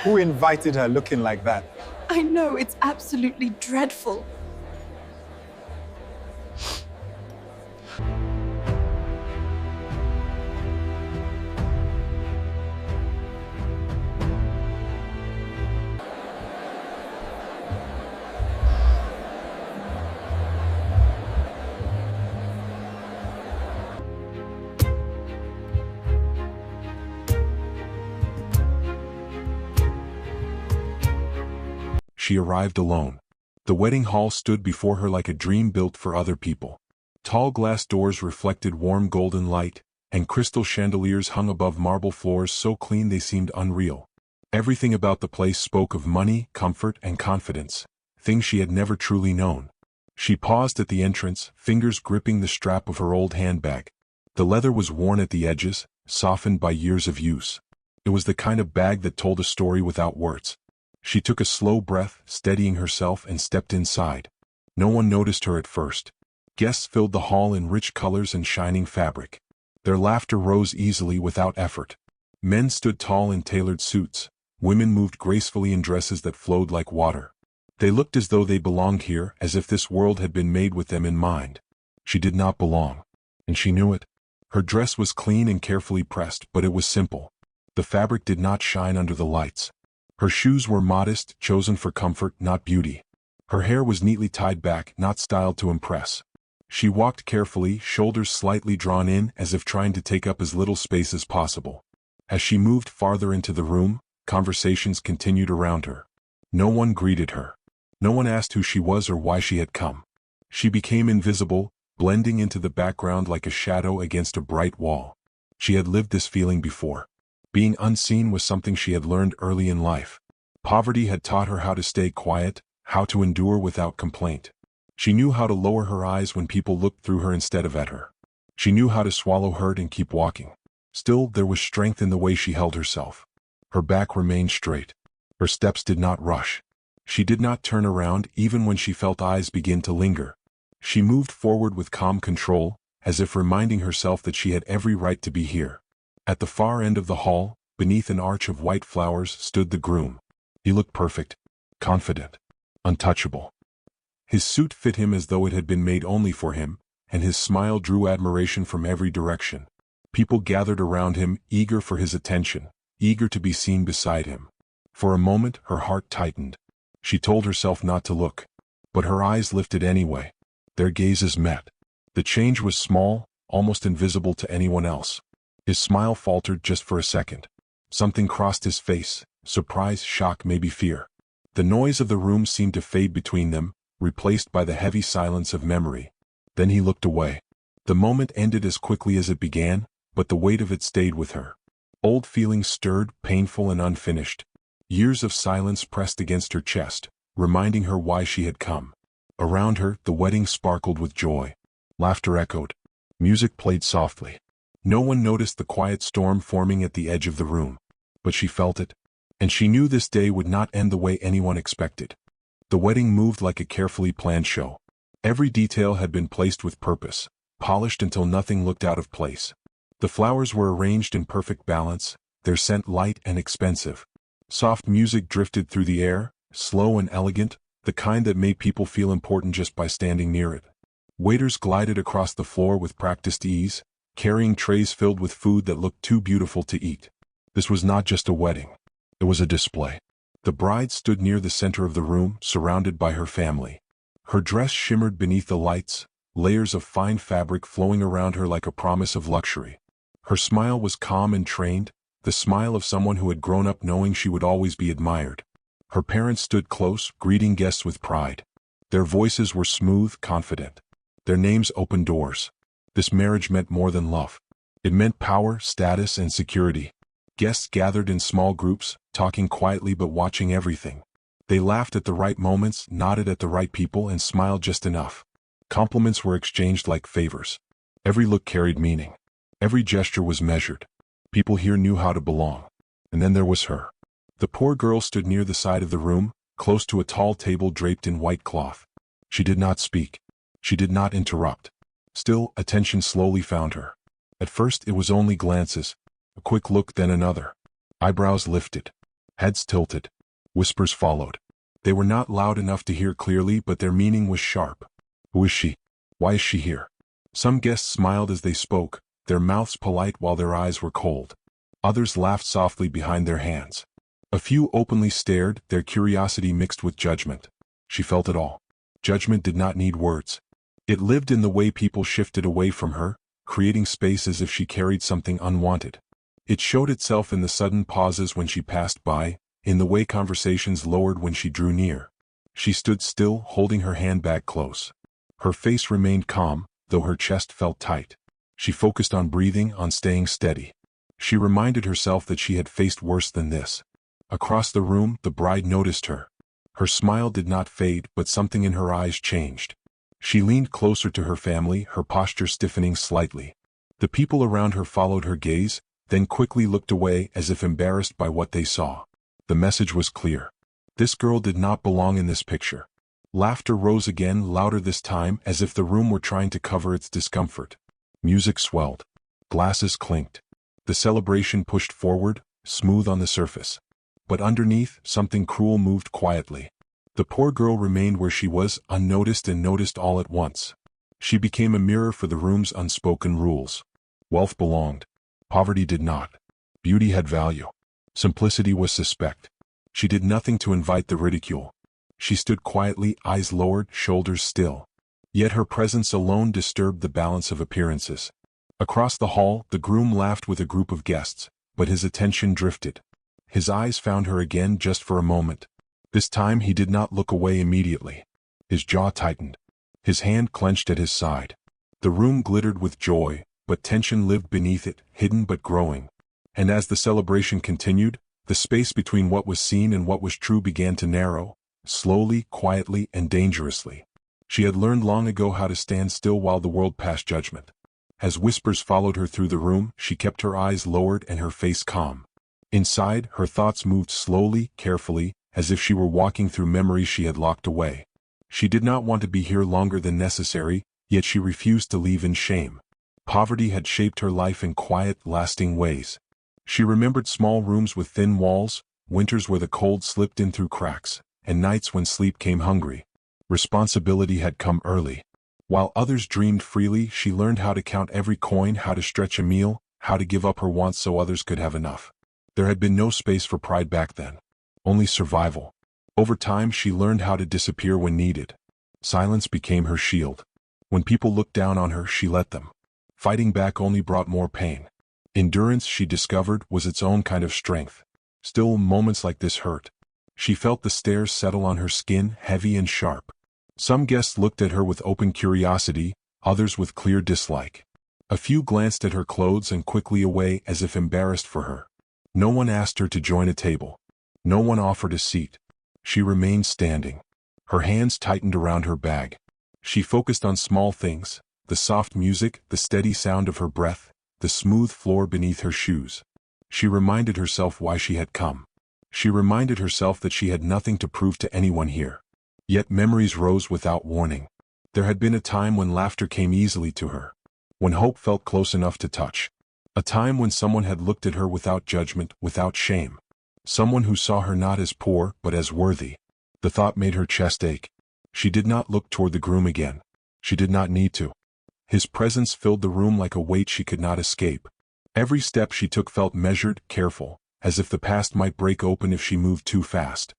Who invited her looking like that? I know, it's absolutely dreadful. She arrived alone. The wedding hall stood before her like a dream built for other people. Tall glass doors reflected warm golden light, and crystal chandeliers hung above marble floors so clean they seemed unreal. Everything about the place spoke of money, comfort, and confidence, things she had never truly known. She paused at the entrance, fingers gripping the strap of her old handbag. The leather was worn at the edges, softened by years of use. It was the kind of bag that told a story without words. She took a slow breath, steadying herself, and stepped inside. No one noticed her at first. Guests filled the hall in rich colors and shining fabric. Their laughter rose easily without effort. Men stood tall in tailored suits. Women moved gracefully in dresses that flowed like water. They looked as though they belonged here, as if this world had been made with them in mind. She did not belong, and she knew it. Her dress was clean and carefully pressed, but it was simple. The fabric did not shine under the lights. Her shoes were modest, chosen for comfort, not beauty. Her hair was neatly tied back, not styled to impress. She walked carefully, shoulders slightly drawn in, as if trying to take up as little space as possible. As she moved farther into the room, conversations continued around her. No one greeted her. No one asked who she was or why she had come. She became invisible, blending into the background like a shadow against a bright wall. She had lived this feeling before. Being unseen was something she had learned early in life. Poverty had taught her how to stay quiet, how to endure without complaint. She knew how to lower her eyes when people looked through her instead of at her. She knew how to swallow hurt and keep walking. Still, there was strength in the way she held herself. Her back remained straight. Her steps did not rush. She did not turn around even when she felt eyes begin to linger. She moved forward with calm control, as if reminding herself that she had every right to be here. At the far end of the hall, beneath an arch of white flowers, stood the groom. He looked perfect, confident, untouchable. His suit fit him as though it had been made only for him, and his smile drew admiration from every direction. People gathered around him, eager for his attention, eager to be seen beside him. For a moment, her heart tightened. She told herself not to look, but her eyes lifted anyway. Their gazes met. The change was small, almost invisible to anyone else. His smile faltered just for a second. Something crossed his face, surprise, shock, maybe fear. The noise of the room seemed to fade between them, replaced by the heavy silence of memory. Then he looked away. The moment ended as quickly as it began, but the weight of it stayed with her. Old feelings stirred, painful and unfinished. Years of silence pressed against her chest, reminding her why she had come. Around her, the wedding sparkled with joy. Laughter echoed. Music played softly. No one noticed the quiet storm forming at the edge of the room. But she felt it. And she knew this day would not end the way anyone expected. The wedding moved like a carefully planned show. Every detail had been placed with purpose, polished until nothing looked out of place. The flowers were arranged in perfect balance, their scent light and expensive. Soft music drifted through the air, slow and elegant, the kind that made people feel important just by standing near it. Waiters glided across the floor with practiced ease, carrying trays filled with food that looked too beautiful to eat. This was not just a wedding. It was a display. The bride stood near the center of the room, surrounded by her family. Her dress shimmered beneath the lights, layers of fine fabric flowing around her like a promise of luxury. Her smile was calm and trained, the smile of someone who had grown up knowing she would always be admired. Her parents stood close, greeting guests with pride. Their voices were smooth, confident. Their names opened doors. This marriage meant more than love. It meant power, status, and security. Guests gathered in small groups, talking quietly but watching everything. They laughed at the right moments, nodded at the right people, and smiled just enough. Compliments were exchanged like favors. Every look carried meaning. Every gesture was measured. People here knew how to belong. And then there was her. The poor girl stood near the side of the room, close to a tall table draped in white cloth. She did not speak. She did not interrupt. Still, attention slowly found her. At first it was only glances, a quick look then another. Eyebrows lifted. Heads tilted. Whispers followed. They were not loud enough to hear clearly, but their meaning was sharp. Who is she? Why is she here? Some guests smiled as they spoke, their mouths polite while their eyes were cold. Others laughed softly behind their hands. A few openly stared, their curiosity mixed with judgment. She felt it all. Judgment did not need words. It lived in the way people shifted away from her, creating space as if she carried something unwanted. It showed itself in the sudden pauses when she passed by, in the way conversations lowered when she drew near. She stood still, holding her handbag close. Her face remained calm, though her chest felt tight. She focused on breathing, on staying steady. She reminded herself that she had faced worse than this. Across the room, the bride noticed her. Her smile did not fade, but something in her eyes changed. She leaned closer to her family, her posture stiffening slightly. The people around her followed her gaze, then quickly looked away as if embarrassed by what they saw. The message was clear. This girl did not belong in this picture. Laughter rose again, louder this time, as if the room were trying to cover its discomfort. Music swelled. Glasses clinked. The celebration pushed forward, smooth on the surface. But underneath, something cruel moved quietly. The poor girl remained where she was, unnoticed and noticed all at once. She became a mirror for the room's unspoken rules. Wealth belonged. Poverty did not. Beauty had value. Simplicity was suspect. She did nothing to invite the ridicule. She stood quietly, eyes lowered, shoulders still. Yet her presence alone disturbed the balance of appearances. Across the hall, the groom laughed with a group of guests, but his attention drifted. His eyes found her again just for a moment. This time he did not look away immediately. His jaw tightened. His hand clenched at his side. The room glittered with joy, but tension lived beneath it, hidden but growing. And as the celebration continued, the space between what was seen and what was true began to narrow, slowly, quietly, and dangerously. She had learned long ago how to stand still while the world passed judgment. As whispers followed her through the room, she kept her eyes lowered and her face calm. Inside, her thoughts moved slowly, carefully, as if she were walking through memories she had locked away. She did not want to be here longer than necessary, yet she refused to leave in shame. Poverty had shaped her life in quiet, lasting ways. She remembered small rooms with thin walls, winters where the cold slipped in through cracks, and nights when sleep came hungry. Responsibility had come early. While others dreamed freely, she learned how to count every coin, how to stretch a meal, how to give up her wants so others could have enough. There had been no space for pride back then. Only survival. Over time she learned how to disappear when needed. Silence became her shield. When people looked down on her, she let them. Fighting back only brought more pain. Endurance, she discovered, was its own kind of strength. Still, moments like this hurt. She felt the stares settle on her skin, heavy and sharp. Some guests looked at her with open curiosity, others with clear dislike. A few glanced at her clothes and quickly away as if embarrassed for her. No one asked her to join a table. No one offered a seat. She remained standing. Her hands tightened around her bag. She focused on small things, the soft music, the steady sound of her breath, the smooth floor beneath her shoes. She reminded herself why she had come. She reminded herself that she had nothing to prove to anyone here. Yet memories rose without warning. There had been a time when laughter came easily to her. When hope felt close enough to touch. A time when someone had looked at her without judgment, without shame. Someone who saw her not as poor, but as worthy. The thought made her chest ache. She did not look toward the groom again. She did not need to. His presence filled the room like a weight she could not escape. Every step she took felt measured, careful, as if the past might break open if she moved too fast.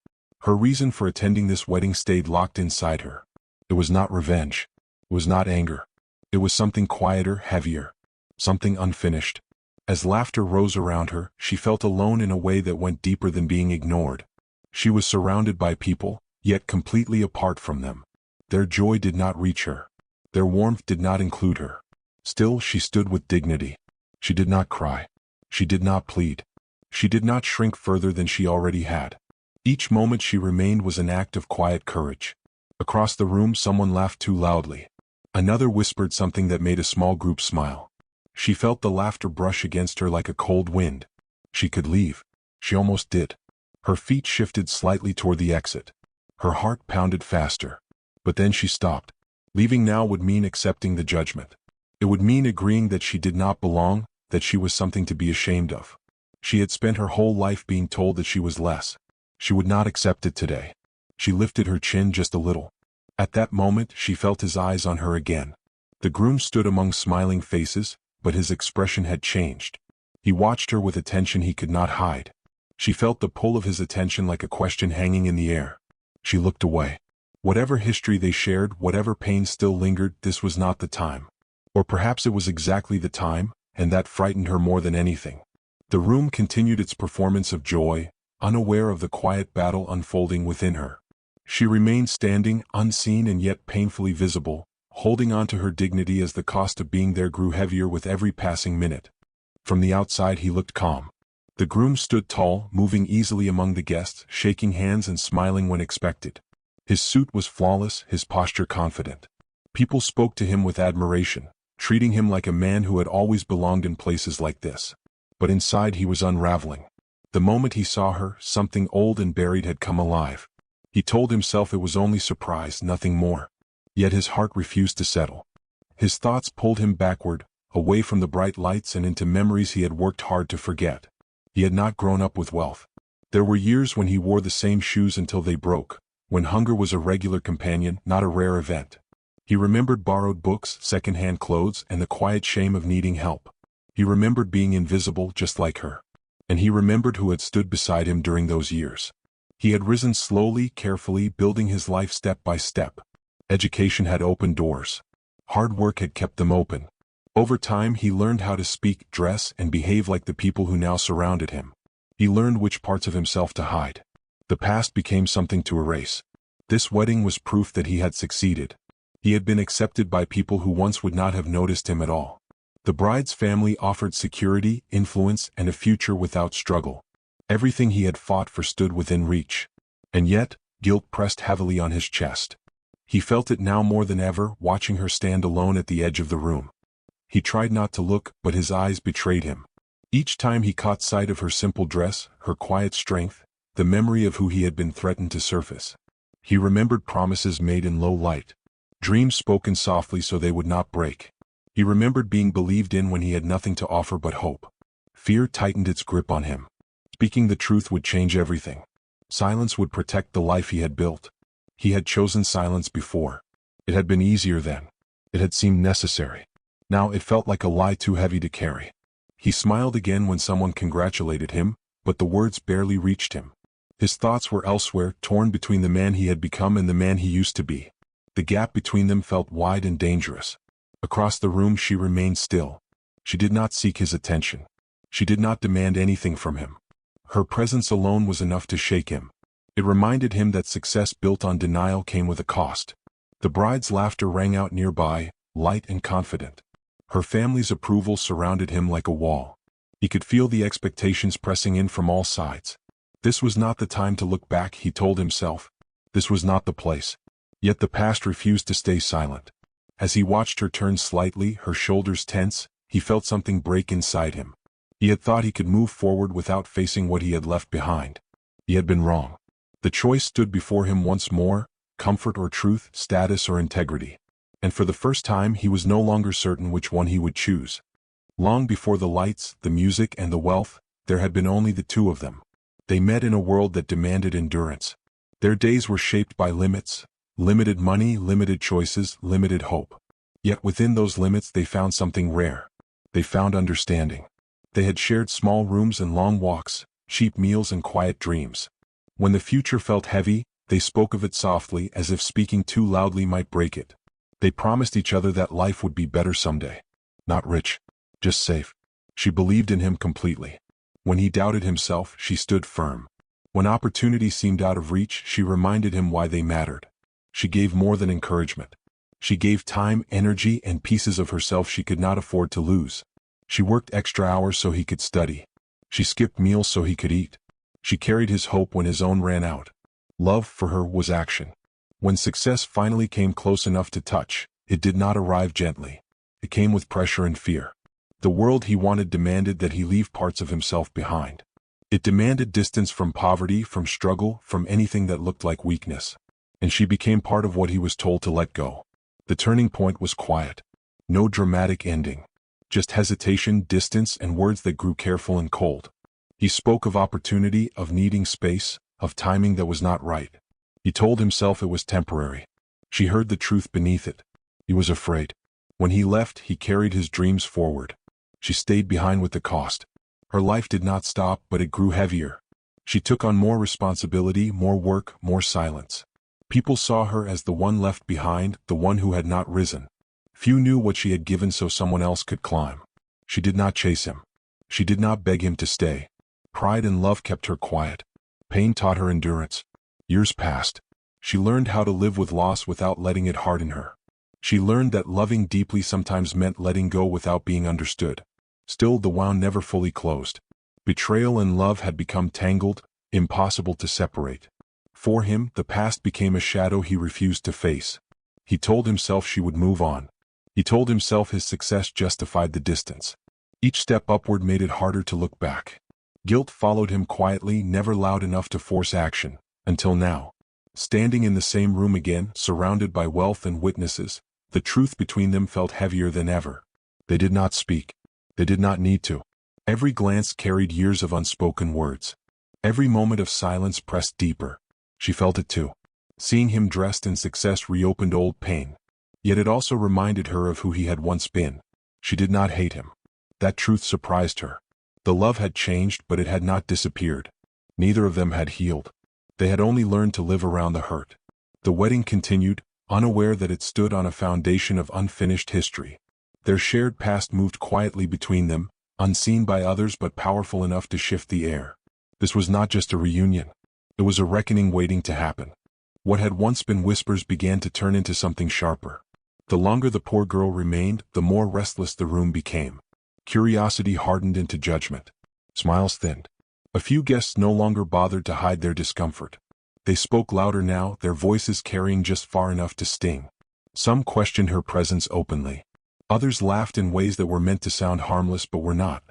Her reason for attending this wedding stayed locked inside her. It was not revenge. It was not anger. It was something quieter, heavier. Something unfinished. As laughter rose around her, she felt alone in a way that went deeper than being ignored. She was surrounded by people, yet completely apart from them. Their joy did not reach her. Their warmth did not include her. Still, she stood with dignity. She did not cry. She did not plead. She did not shrink further than she already had. Each moment she remained was an act of quiet courage. Across the room, someone laughed too loudly. Another whispered something that made a small group smile. She felt the laughter brush against her like a cold wind. She could leave. She almost did. Her feet shifted slightly toward the exit. Her heart pounded faster. But then she stopped. Leaving now would mean accepting the judgment. It would mean agreeing that she did not belong, that she was something to be ashamed of. She had spent her whole life being told that she was less. She would not accept it today. She lifted her chin just a little. At that moment, she felt his eyes on her again. The groom stood among smiling faces, but his expression had changed. He watched her with attention he could not hide. She felt the pull of his attention like a question hanging in the air. She looked away. Whatever history they shared, whatever pain still lingered, this was not the time. Or perhaps it was exactly the time, and that frightened her more than anything. The room continued its performance of joy, unaware of the quiet battle unfolding within her. She remained standing, unseen and yet painfully visible, holding on to her dignity as the cost of being there grew heavier with every passing minute. From the outside he looked calm. The groom stood tall, moving easily among the guests, shaking hands and smiling when expected. His suit was flawless, his posture confident. People spoke to him with admiration, treating him like a man who had always belonged in places like this. But inside he was unraveling. The moment he saw her, something old and buried had come alive. He told himself it was only surprise, nothing more. Yet his heart refused to settle. His thoughts pulled him backward, away from the bright lights and into memories he had worked hard to forget. He had not grown up with wealth. There were years when he wore the same shoes until they broke, when hunger was a regular companion, not a rare event. He remembered borrowed books, second-hand clothes, and the quiet shame of needing help. He remembered being invisible just like her. And he remembered who had stood beside him during those years. He had risen slowly, carefully, building his life step by step. Education had opened doors. Hard work had kept them open. Over time he learned how to speak, dress, and behave like the people who now surrounded him. He learned which parts of himself to hide. The past became something to erase. This wedding was proof that he had succeeded. He had been accepted by people who once would not have noticed him at all. The bride's family offered security, influence, and a future without struggle. Everything he had fought for stood within reach. And yet, guilt pressed heavily on his chest. He felt it now more than ever, watching her stand alone at the edge of the room. He tried not to look, but his eyes betrayed him. Each time he caught sight of her simple dress, her quiet strength, the memory of who he had been threatened to surface. He remembered promises made in low light. Dreams spoken softly so they would not break. He remembered being believed in when he had nothing to offer but hope. Fear tightened its grip on him. Speaking the truth would change everything. Silence would protect the life he had built. He had chosen silence before. It had been easier then. It had seemed necessary. Now it felt like a lie too heavy to carry. He smiled again when someone congratulated him, but the words barely reached him. His thoughts were elsewhere, torn between the man he had become and the man he used to be. The gap between them felt wide and dangerous. Across the room she remained still. She did not seek his attention. She did not demand anything from him. Her presence alone was enough to shake him. It reminded him that success built on denial came with a cost. The bride's laughter rang out nearby, light and confident. Her family's approval surrounded him like a wall. He could feel the expectations pressing in from all sides. This was not the time to look back, he told himself. This was not the place. Yet the past refused to stay silent. As he watched her turn slightly, her shoulders tense, he felt something break inside him. He had thought he could move forward without facing what he had left behind. He had been wrong. The choice stood before him once more, comfort or truth, status or integrity. And for the first time he was no longer certain which one he would choose. Long before the lights, the music, and the wealth, there had been only the two of them. They met in a world that demanded endurance. Their days were shaped by limits. Limited money, limited choices, limited hope. Yet within those limits they found something rare. They found understanding. They had shared small rooms and long walks, cheap meals and quiet dreams. When the future felt heavy, they spoke of it softly, as if speaking too loudly might break it. They promised each other that life would be better someday. Not rich, just safe. She believed in him completely. When he doubted himself, she stood firm. When opportunity seemed out of reach, she reminded him why they mattered. She gave more than encouragement. She gave time, energy, and pieces of herself she could not afford to lose. She worked extra hours so he could study. She skipped meals so he could eat. She carried his hope when his own ran out. Love for her was action. When success finally came close enough to touch, it did not arrive gently. It came with pressure and fear. The world he wanted demanded that he leave parts of himself behind. It demanded distance from poverty, from struggle, from anything that looked like weakness. And she became part of what he was told to let go. The turning point was quiet. No dramatic ending. Just hesitation, distance, and words that grew careful and cold. He spoke of opportunity, of needing space, of timing that was not right. He told himself it was temporary. She heard the truth beneath it. He was afraid. When he left, he carried his dreams forward. She stayed behind with the cost. Her life did not stop, but it grew heavier. She took on more responsibility, more work, more silence. People saw her as the one left behind, the one who had not risen. Few knew what she had given so someone else could climb. She did not chase him. She did not beg him to stay. Pride and love kept her quiet. Pain taught her endurance. Years passed. She learned how to live with loss without letting it harden her. She learned that loving deeply sometimes meant letting go without being understood. Still, the wound never fully closed. Betrayal and love had become tangled, impossible to separate. For him, the past became a shadow he refused to face. He told himself she would move on. He told himself his success justified the distance. Each step upward made it harder to look back. Guilt followed him quietly, never loud enough to force action, until now. Standing in the same room again, surrounded by wealth and witnesses, the truth between them felt heavier than ever. They did not speak. They did not need to. Every glance carried years of unspoken words. Every moment of silence pressed deeper. She felt it too. Seeing him dressed in success reopened old pain. Yet it also reminded her of who he had once been. She did not hate him. That truth surprised her. The love had changed, but it had not disappeared. Neither of them had healed. They had only learned to live around the hurt. The wedding continued, unaware that it stood on a foundation of unfinished history. Their shared past moved quietly between them, unseen by others but powerful enough to shift the air. This was not just a reunion. It was a reckoning waiting to happen. What had once been whispers began to turn into something sharper. The longer the poor girl remained, the more restless the room became. Curiosity hardened into judgment. Smiles thinned. A few guests no longer bothered to hide their discomfort. They spoke louder now, their voices carrying just far enough to sting. Some questioned her presence openly. Others laughed in ways that were meant to sound harmless but were not.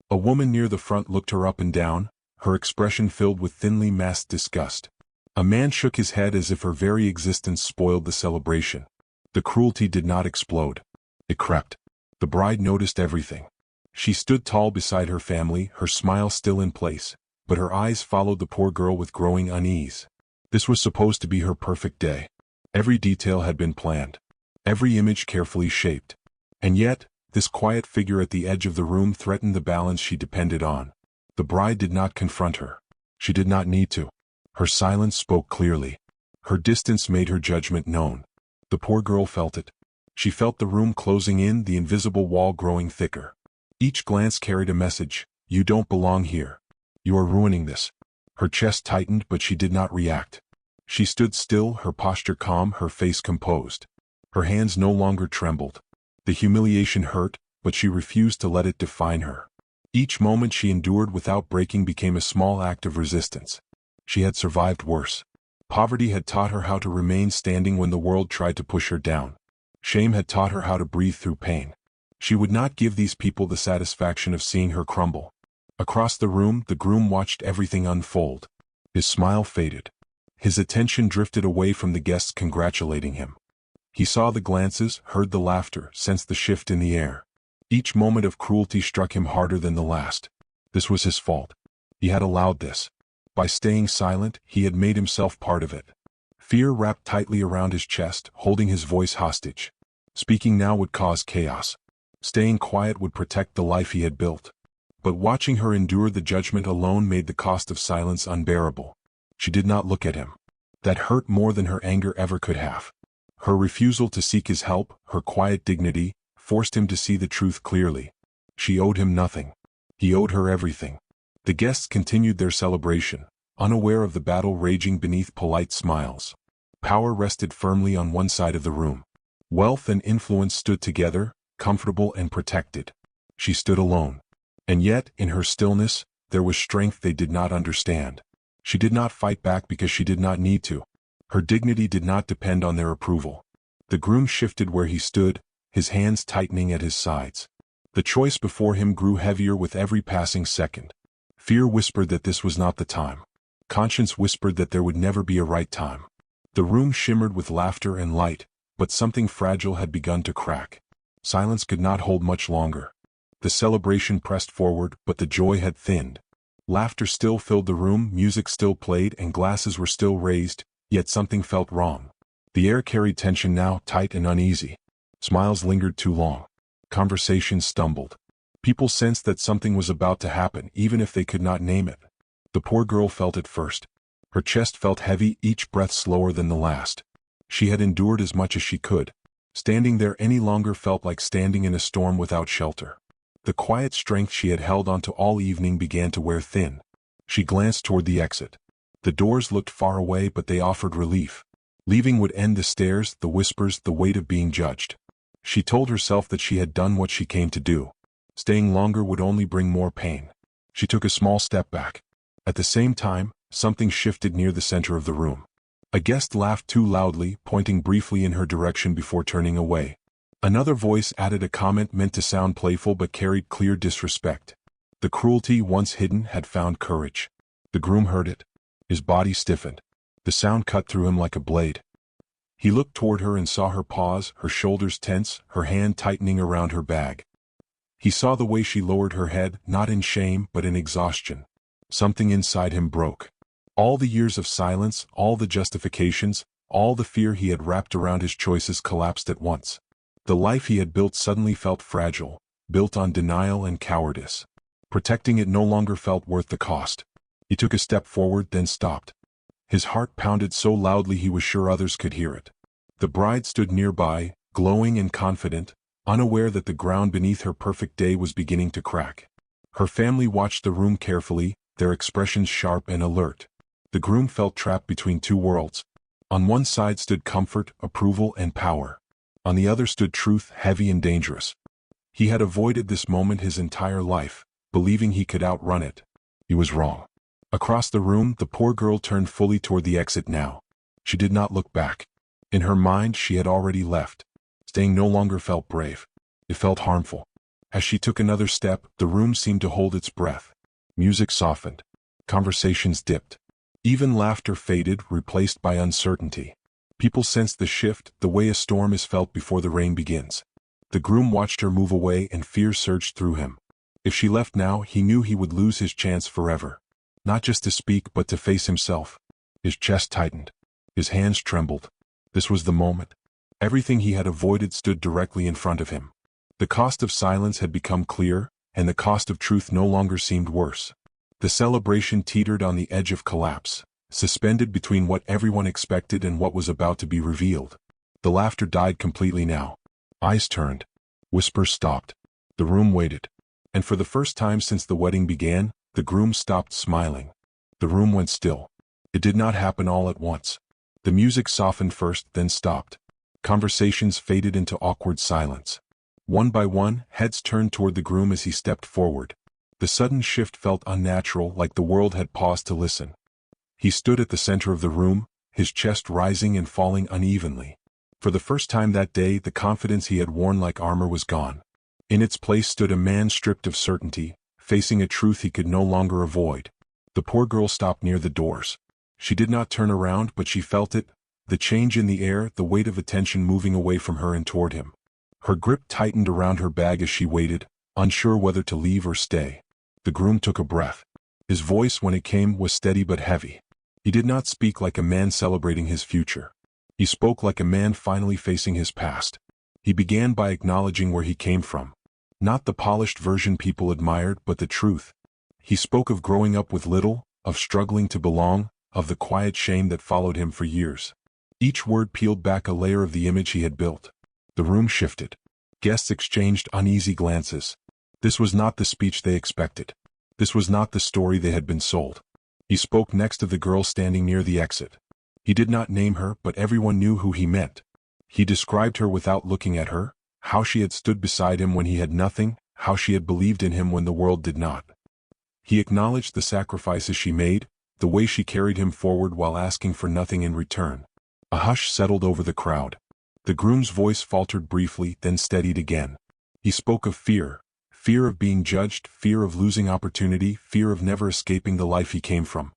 A woman near the front looked her up and down, her expression filled with thinly masked disgust. A man shook his head as if her very existence spoiled the celebration. The cruelty did not explode. It crept. The bride noticed everything. She stood tall beside her family, her smile still in place, but her eyes followed the poor girl with growing unease. This was supposed to be her perfect day. Every detail had been planned. Every image carefully shaped. And yet, this quiet figure at the edge of the room threatened the balance she depended on. The bride did not confront her. She did not need to. Her silence spoke clearly. Her distance made her judgment known. The poor girl felt it. She felt the room closing in, the invisible wall growing thicker. Each glance carried a message: you don't belong here. You are ruining this. Her chest tightened, but she did not react. She stood still, her posture calm, her face composed. Her hands no longer trembled. The humiliation hurt, but she refused to let it define her. Each moment she endured without breaking became a small act of resistance. She had survived worse. Poverty had taught her how to remain standing when the world tried to push her down. Shame had taught her how to breathe through pain. She would not give these people the satisfaction of seeing her crumble. Across the room, the groom watched everything unfold. His smile faded. His attention drifted away from the guests congratulating him. He saw the glances, heard the laughter, sensed the shift in the air. Each moment of cruelty struck him harder than the last. This was his fault. He had allowed this. By staying silent, he had made himself part of it. Fear wrapped tightly around his chest, holding his voice hostage. Speaking now would cause chaos. Staying quiet would protect the life he had built. But watching her endure the judgment alone made the cost of silence unbearable. She did not look at him. That hurt more than her anger ever could have. Her refusal to seek his help, her quiet dignity, forced him to see the truth clearly. She owed him nothing. He owed her everything. The guests continued their celebration, unaware of the battle raging beneath polite smiles. Power rested firmly on one side of the room. Wealth and influence stood together, comfortable and protected. She stood alone. And yet, in her stillness, there was strength they did not understand. She did not fight back because she did not need to. Her dignity did not depend on their approval. The groom shifted where he stood, his hands tightening at his sides. The choice before him grew heavier with every passing second. Fear whispered that this was not the time. Conscience whispered that there would never be a right time. The room shimmered with laughter and light, but something fragile had begun to crack. Silence could not hold much longer. The celebration pressed forward, but the joy had thinned. Laughter still filled the room, music still played, and glasses were still raised, yet something felt wrong. The air carried tension now, tight and uneasy. Smiles lingered too long. Conversations stumbled. People sensed that something was about to happen, even if they could not name it. The poor girl felt it first. Her chest felt heavy, each breath slower than the last. She had endured as much as she could. Standing there any longer felt like standing in a storm without shelter. The quiet strength she had held onto all evening began to wear thin. She glanced toward the exit. The doors looked far away, but they offered relief. Leaving would end the stares, the whispers, the weight of being judged. She told herself that she had done what she came to do. Staying longer would only bring more pain. She took a small step back. At the same time, something shifted near the center of the room. A guest laughed too loudly, pointing briefly in her direction before turning away. Another voice added a comment meant to sound playful but carried clear disrespect. The cruelty once hidden had found courage. The groom heard it. His body stiffened. The sound cut through him like a blade. He looked toward her and saw her pause, her shoulders tense, her hand tightening around her bag. He saw the way she lowered her head, not in shame but in exhaustion. Something inside him broke. All the years of silence, all the justifications, all the fear he had wrapped around his choices collapsed at once. The life he had built suddenly felt fragile, built on denial and cowardice. Protecting it no longer felt worth the cost. He took a step forward, then stopped. His heart pounded so loudly he was sure others could hear it. The bride stood nearby, glowing and confident, unaware that the ground beneath her perfect day was beginning to crack. Her family watched the room carefully, their expressions sharp and alert. The groom felt trapped between two worlds. On one side stood comfort, approval, and power. On the other stood truth, heavy and dangerous. He had avoided this moment his entire life, believing he could outrun it. He was wrong. Across the room, the poor girl turned fully toward the exit now. She did not look back. In her mind, she had already left. Staying no longer felt brave. It felt harmful. As she took another step, the room seemed to hold its breath. Music softened. Conversations dipped. Even laughter faded, replaced by uncertainty. People sensed the shift, the way a storm is felt before the rain begins. The groom watched her move away and fear surged through him. If she left now, he knew he would lose his chance forever. Not just to speak, but to face himself. His chest tightened. His hands trembled. This was the moment. Everything he had avoided stood directly in front of him. The cost of silence had become clear, and the cost of truth no longer seemed worse. The celebration teetered on the edge of collapse, suspended between what everyone expected and what was about to be revealed. The laughter died completely now. Eyes turned. Whispers stopped. The room waited. And for the first time since the wedding began, the groom stopped smiling. The room went still. It did not happen all at once. The music softened first, then stopped. Conversations faded into awkward silence. One by one, heads turned toward the groom as he stepped forward. The sudden shift felt unnatural, like the world had paused to listen. He stood at the center of the room, his chest rising and falling unevenly. For the first time that day, the confidence he had worn like armor was gone. In its place stood a man stripped of certainty, facing a truth he could no longer avoid. The poor girl stopped near the doors. She did not turn around, but she felt it, the change in the air, the weight of attention moving away from her and toward him. Her grip tightened around her bag as she waited, unsure whether to leave or stay. The groom took a breath. His voice, when it came, was steady but heavy. He did not speak like a man celebrating his future. He spoke like a man finally facing his past. He began by acknowledging where he came from. Not the polished version people admired, but the truth. He spoke of growing up with little, of struggling to belong, of the quiet shame that followed him for years. Each word peeled back a layer of the image he had built. The room shifted. Guests exchanged uneasy glances. This was not the speech they expected. This was not the story they had been sold. He spoke next of the girl standing near the exit. He did not name her, but everyone knew who he meant. He described her without looking at her, how she had stood beside him when he had nothing, how she had believed in him when the world did not. He acknowledged the sacrifices she made, the way she carried him forward while asking for nothing in return. A hush settled over the crowd. The groom's voice faltered briefly, then steadied again. He spoke of fear. Fear of being judged, fear of losing opportunity, fear of never escaping the life he came from.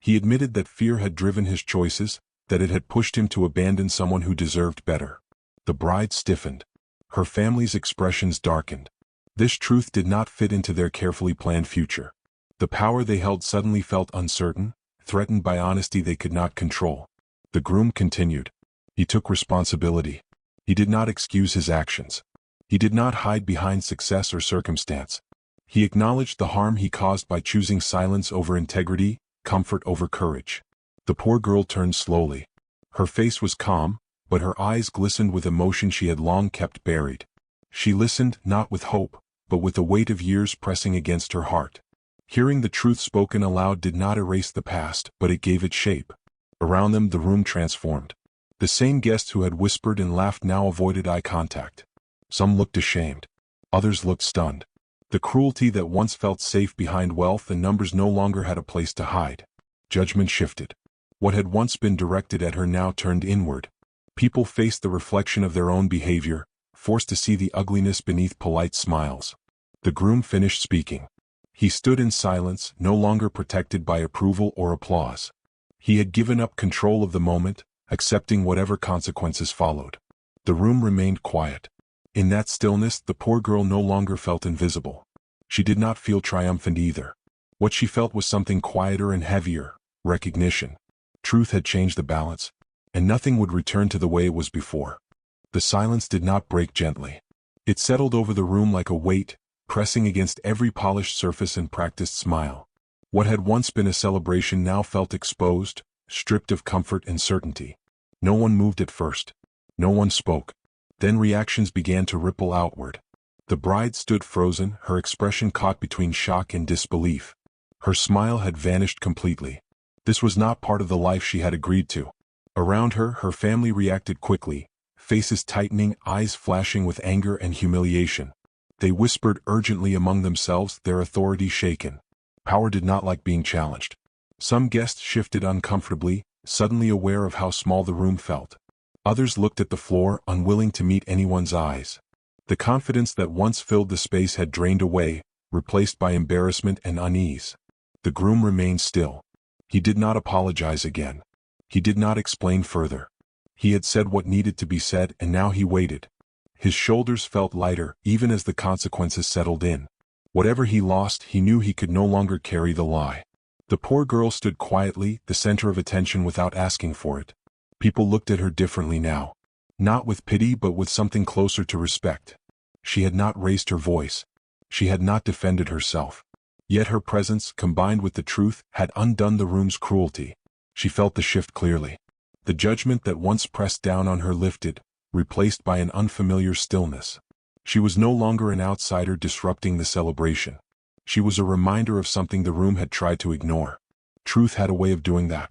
He admitted that fear had driven his choices, that it had pushed him to abandon someone who deserved better. The bride stiffened. Her family's expressions darkened. This truth did not fit into their carefully planned future. The power they held suddenly felt uncertain, threatened by honesty they could not control. The groom continued. He took responsibility. He did not excuse his actions. He did not hide behind success or circumstance. He acknowledged the harm he caused by choosing silence over integrity, comfort over courage. The poor girl turned slowly. Her face was calm, but her eyes glistened with emotion she had long kept buried. She listened, not with hope, but with the weight of years pressing against her heart. Hearing the truth spoken aloud did not erase the past, but it gave it shape. Around them the room transformed. The same guests who had whispered and laughed now avoided eye contact. Some looked ashamed. Others looked stunned. The cruelty that once felt safe behind wealth and numbers no longer had a place to hide. Judgment shifted. What had once been directed at her now turned inward. People faced the reflection of their own behavior, forced to see the ugliness beneath polite smiles. The groom finished speaking. He stood in silence, no longer protected by approval or applause. He had given up control of the moment, accepting whatever consequences followed. The room remained quiet. In that stillness, the poor girl no longer felt invisible. She did not feel triumphant either. What she felt was something quieter and heavier: recognition. Truth had changed the balance, and nothing would return to the way it was before. The silence did not break gently. It settled over the room like a weight, pressing against every polished surface and practiced smile. What had once been a celebration now felt exposed, stripped of comfort and certainty. No one moved at first. No one spoke. Then reactions began to ripple outward. The bride stood frozen, her expression caught between shock and disbelief. Her smile had vanished completely. This was not part of the life she had agreed to. Around her, her family reacted quickly, faces tightening, eyes flashing with anger and humiliation. They whispered urgently among themselves, their authority shaken. Power did not like being challenged. Some guests shifted uncomfortably, suddenly aware of how small the room felt. Others looked at the floor, unwilling to meet anyone's eyes. The confidence that once filled the space had drained away, replaced by embarrassment and unease. The groom remained still. He did not apologize again. He did not explain further. He had said what needed to be said, and now he waited. His shoulders felt lighter, even as the consequences settled in. Whatever he lost, he knew he could no longer carry the lie. The poor girl stood quietly, the center of attention without asking for it. People looked at her differently now. Not with pity but with something closer to respect. She had not raised her voice. She had not defended herself. Yet her presence, combined with the truth, had undone the room's cruelty. She felt the shift clearly. The judgment that once pressed down on her lifted, replaced by an unfamiliar stillness. She was no longer an outsider disrupting the celebration. She was a reminder of something the room had tried to ignore. Truth had a way of doing that.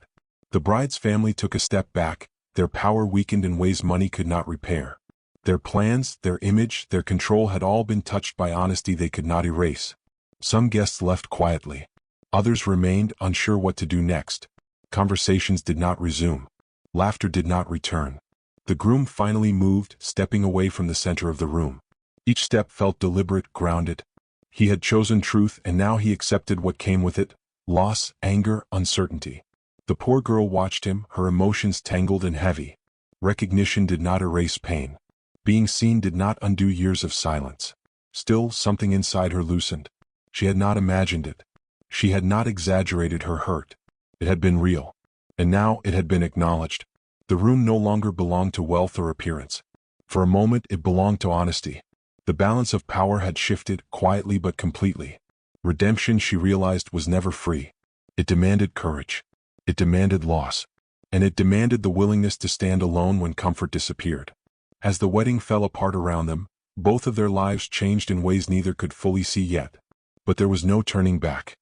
The bride's family took a step back, their power weakened in ways money could not repair. Their plans, their image, their control had all been touched by honesty they could not erase. Some guests left quietly. Others remained, unsure what to do next. Conversations did not resume. Laughter did not return. The groom finally moved, stepping away from the center of the room. Each step felt deliberate, grounded. He had chosen truth, and now he accepted what came with it: loss, anger, uncertainty. The poor girl watched him, her emotions tangled and heavy. Recognition did not erase pain. Being seen did not undo years of silence. Still, something inside her loosened. She had not imagined it. She had not exaggerated her hurt. It had been real. And now it had been acknowledged. The room no longer belonged to wealth or appearance. For a moment it belonged to honesty. The balance of power had shifted, quietly but completely. Redemption, she realized, was never free. It demanded courage. It demanded loss. And it demanded the willingness to stand alone when comfort disappeared. As the wedding fell apart around them, both of their lives changed in ways neither could fully see yet. But there was no turning back.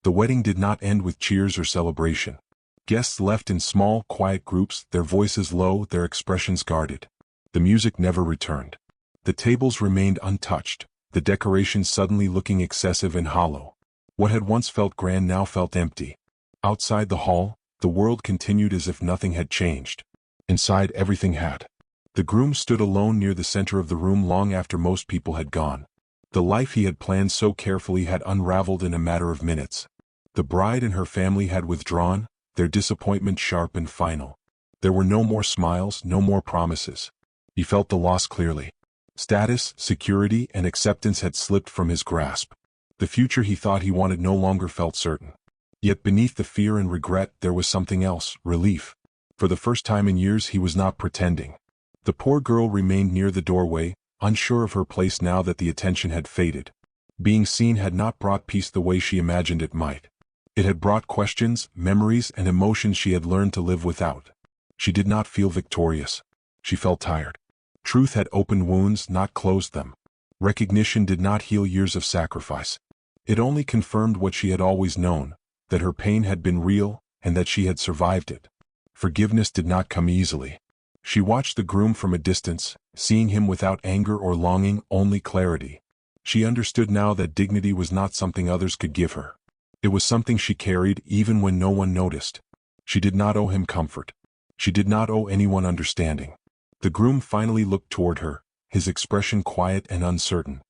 The wedding did not end with cheers or celebration. Guests left in small, quiet groups, their voices low, their expressions guarded. The music never returned. The tables remained untouched, the decorations suddenly looking excessive and hollow. What had once felt grand now felt empty. Outside the hall, the world continued as if nothing had changed. Inside, everything had. The groom stood alone near the center of the room long after most people had gone. The life he had planned so carefully had unraveled in a matter of minutes. The bride and her family had withdrawn, their disappointment sharp and final. There were no more smiles, no more promises. He felt the loss clearly. Status, security, and acceptance had slipped from his grasp. The future he thought he wanted no longer felt certain. Yet beneath the fear and regret there was something else, relief. For the first time in years he was not pretending. The poor girl remained near the doorway, unsure of her place now that the attention had faded. Being seen had not brought peace the way she imagined it might. It had brought questions, memories, and emotions she had learned to live without. She did not feel victorious. She felt tired. Truth had opened wounds, not closed them. Recognition did not heal years of sacrifice. It only confirmed what she had always known, that her pain had been real, and that she had survived it. Forgiveness did not come easily. She watched the groom from a distance, seeing him without anger or longing, only clarity. She understood now that dignity was not something others could give her. It was something she carried even when no one noticed. She did not owe him comfort. She did not owe anyone understanding. The groom finally looked toward her, his expression quiet and uncertain.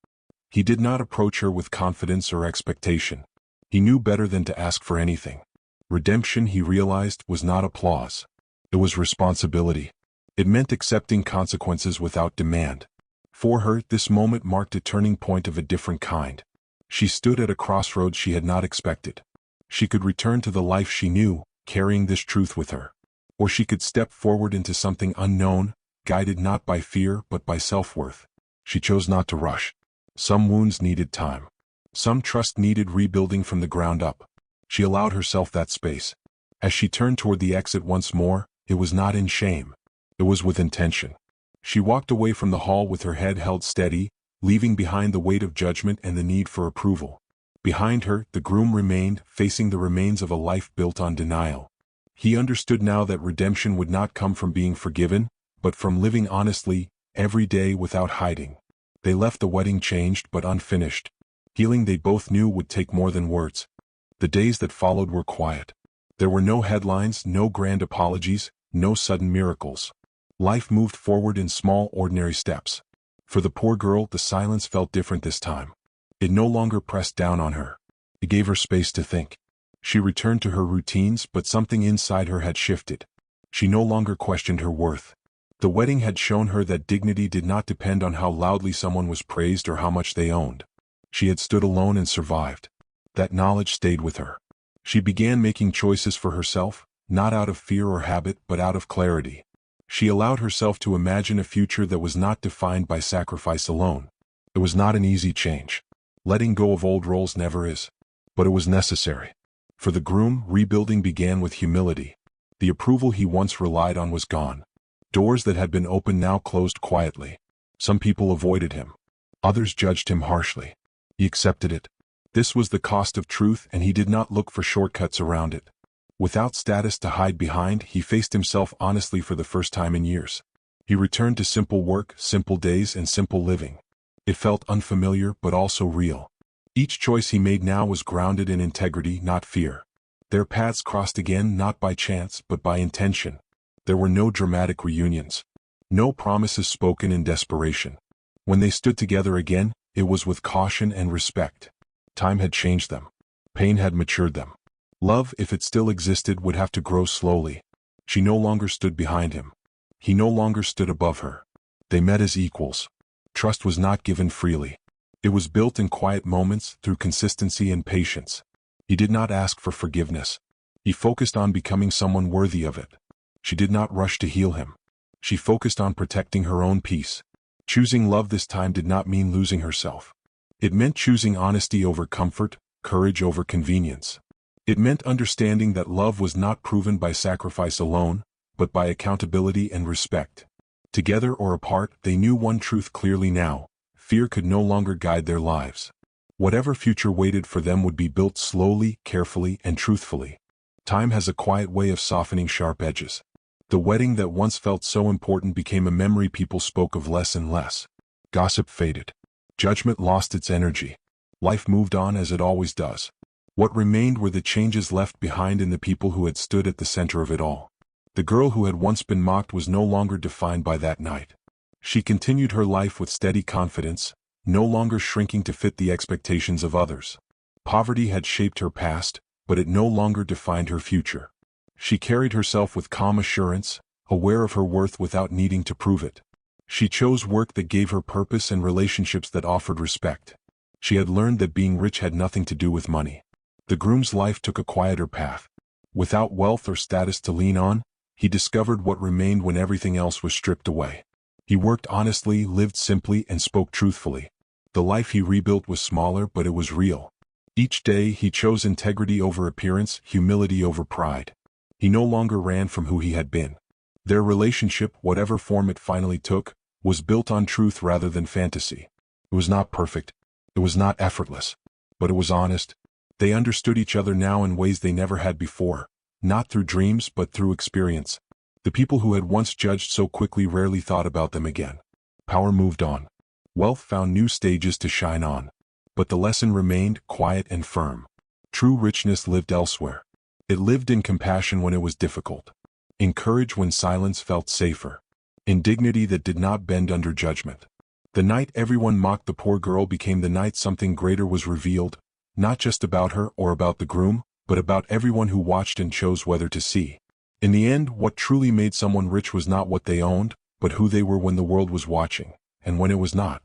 He did not approach her with confidence or expectation. He knew better than to ask for anything. Redemption, he realized, was not applause. It was responsibility. It meant accepting consequences without demand. For her, this moment marked a turning point of a different kind. She stood at a crossroads she had not expected. She could return to the life she knew, carrying this truth with her. Or she could step forward into something unknown, guided not by fear but by self-worth. She chose not to rush. Some wounds needed time. Some trust needed rebuilding from the ground up. She allowed herself that space. As she turned toward the exit once more, it was not in shame. It was with intention. She walked away from the hall with her head held steady, leaving behind the weight of judgment and the need for approval. Behind her, the groom remained, facing the remains of a life built on denial. He understood now that redemption would not come from being forgiven, but from living honestly, every day without hiding. They left the wedding changed but unfinished. Healing they both knew would take more than words. The days that followed were quiet. There were no headlines, no grand apologies, no sudden miracles. Life moved forward in small, ordinary steps. For the poor girl, the silence felt different this time. It no longer pressed down on her. It gave her space to think. She returned to her routines, but something inside her had shifted. She no longer questioned her worth. The wedding had shown her that dignity did not depend on how loudly someone was praised or how much they owned. She had stood alone and survived. That knowledge stayed with her. She began making choices for herself, not out of fear or habit but out of clarity. She allowed herself to imagine a future that was not defined by sacrifice alone. It was not an easy change. Letting go of old roles never is. But it was necessary. For the groom, rebuilding began with humility. The approval he once relied on was gone. Doors that had been opened now closed quietly. Some people avoided him. Others judged him harshly. He accepted it. This was the cost of truth, and he did not look for shortcuts around it. Without status to hide behind, he faced himself honestly for the first time in years. He returned to simple work, simple days, and simple living. It felt unfamiliar but also real. Each choice he made now was grounded in integrity, not fear. Their paths crossed again, not by chance but by intention. There were no dramatic reunions. No promises spoken in desperation. When they stood together again, it was with caution and respect. Time had changed them. Pain had matured them. Love, if it still existed, would have to grow slowly. She no longer stood behind him. He no longer stood above her. They met as equals. Trust was not given freely. It was built in quiet moments, through consistency and patience. He did not ask for forgiveness. He focused on becoming someone worthy of it. She did not rush to heal him. She focused on protecting her own peace. Choosing love this time did not mean losing herself. It meant choosing honesty over comfort, courage over convenience. It meant understanding that love was not proven by sacrifice alone, but by accountability and respect. Together or apart, they knew one truth clearly now: fear could no longer guide their lives. Whatever future waited for them would be built slowly, carefully, and truthfully. Time has a quiet way of softening sharp edges. The wedding that once felt so important became a memory people spoke of less and less. Gossip faded. Judgment lost its energy. Life moved on as it always does. What remained were the changes left behind in the people who had stood at the center of it all. The girl who had once been mocked was no longer defined by that night. She continued her life with steady confidence, no longer shrinking to fit the expectations of others. Poverty had shaped her past, but it no longer defined her future. She carried herself with calm assurance, aware of her worth without needing to prove it. She chose work that gave her purpose and relationships that offered respect. She had learned that being rich had nothing to do with money. The groom's life took a quieter path. Without wealth or status to lean on, he discovered what remained when everything else was stripped away. He worked honestly, lived simply, and spoke truthfully. The life he rebuilt was smaller, but it was real. Each day he chose integrity over appearance, humility over pride. He no longer ran from who he had been. Their relationship, whatever form it finally took, was built on truth rather than fantasy. It was not perfect. It was not effortless. But it was honest. They understood each other now in ways they never had before, not through dreams but through experience. The people who had once judged so quickly rarely thought about them again. Power moved on. Wealth found new stages to shine on. But the lesson remained quiet and firm. True richness lived elsewhere. It lived in compassion when it was difficult, in courage when silence felt safer, in dignity that did not bend under judgment. The night everyone mocked the poor girl became the night something greater was revealed, not just about her or about the groom, but about everyone who watched and chose whether to see. In the end, what truly made someone rich was not what they owned, but who they were when the world was watching, and when it was not.